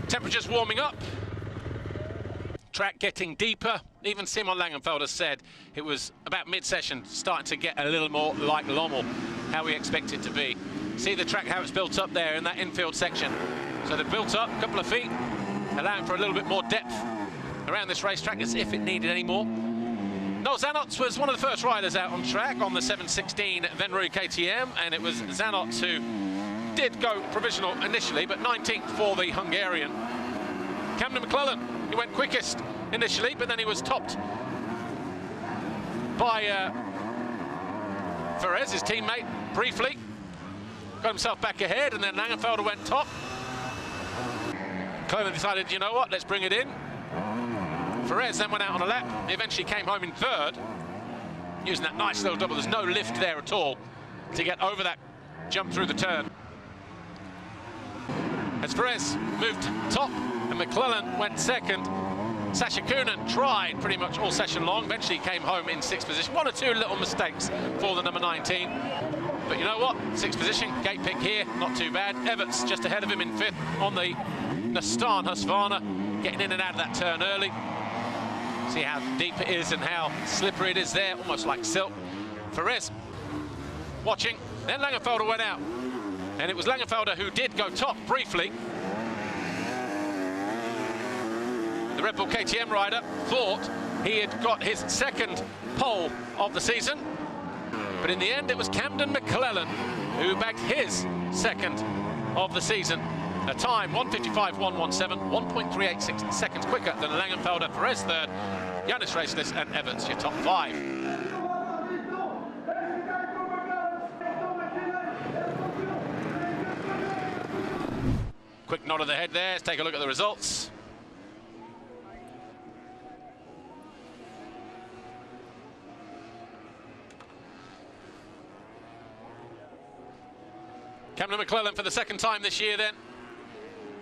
Temperatures warming up. Track getting deeper. Even Simon Langenfelder said it was about mid-session starting to get a little more like Lommel, how we expect it to be. See the track, how it's built up there in that infield section. So they've built up a couple of feet, allowing for a little bit more depth around this racetrack as if it needed any more. Noel Zanots was one of the first riders out on track on the 716 Venrue KTM, and it was Zanots who did go provisional initially, but 19th for the Hungarian. Camden McClellan, he went quickest initially, but then he was topped by Perez, his teammate, briefly. Got himself back ahead, and then Langenfelder went top. Clement decided, you know what, let's bring it in. Perez then went out on a lap. He eventually came home in third, using that nice little double. There's no lift there at all to get over that jump through the turn. As Perez moved top and McClellan went second, Sasha Coonan tried pretty much all session long, eventually came home in sixth position. One or two little mistakes for the number 19. But you know what? Sixth position, gate pick here, not too bad. Everts just ahead of him in fifth on the Nastan Husqvarna, getting in and out of that turn early. See how deep it is and how slippery it is there, almost like silk. Perez watching, then Langenfelder went out. And it was Langenfelder who did go top briefly. The Red Bull KTM rider thought he had got his second pole of the season. But in the end, it was Camden McClellan who bagged his second of the season. A time, 1:55.117, 1.386 seconds quicker than Langenfelder. Perez third, Yannis Racelis and Evans, your top five. Quick nod of the head there. Let's take a look at the results. Camden McClellan for the second time this year then,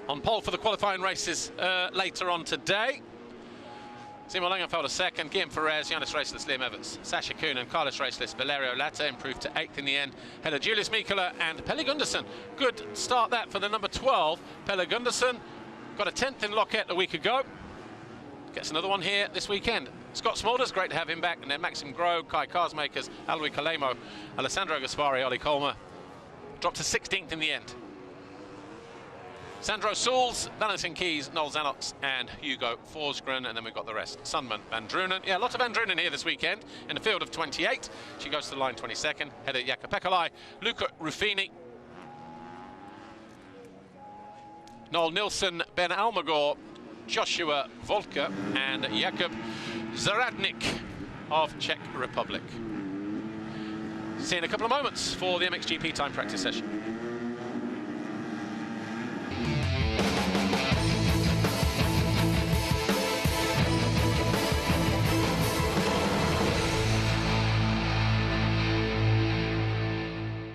on pole for the qualifying races later on today. Simon Langenfelder second, Guillaume Perez, Yannis Racelis, Liam Evans, Sasha Coonan, Carlos Racelis, Valerio Latta improved to 8th in the end. Ahead of Julius Mikkola and Pelle Gundersen. Good start that for the number 12. Pelle Gundersen got a 10th in Lockett a week ago. Gets another one here this weekend. Scott Smulders, great to have him back. And then Maxim Grove, Kai Carsmakers, Alois Kalemo, Alessandro Gaspari, Ollie Colmer. Dropped to 16th in the end. Sandro Souls, Valentin Keys, Noel Zanots and Hugo Forsgren, and then we've got the rest. Sunman Van Drunen. Yeah, a lot of Van Drunen here this weekend in a field of 28. She goes to the line 22nd. Header Jacka Pekalai, Luca Ruffini, Noel Nilsson, Ben Almagor, Joshua Volker and Jakub Zaradnik of Czech Republic. See you in a couple of moments for the MXGP time practice session.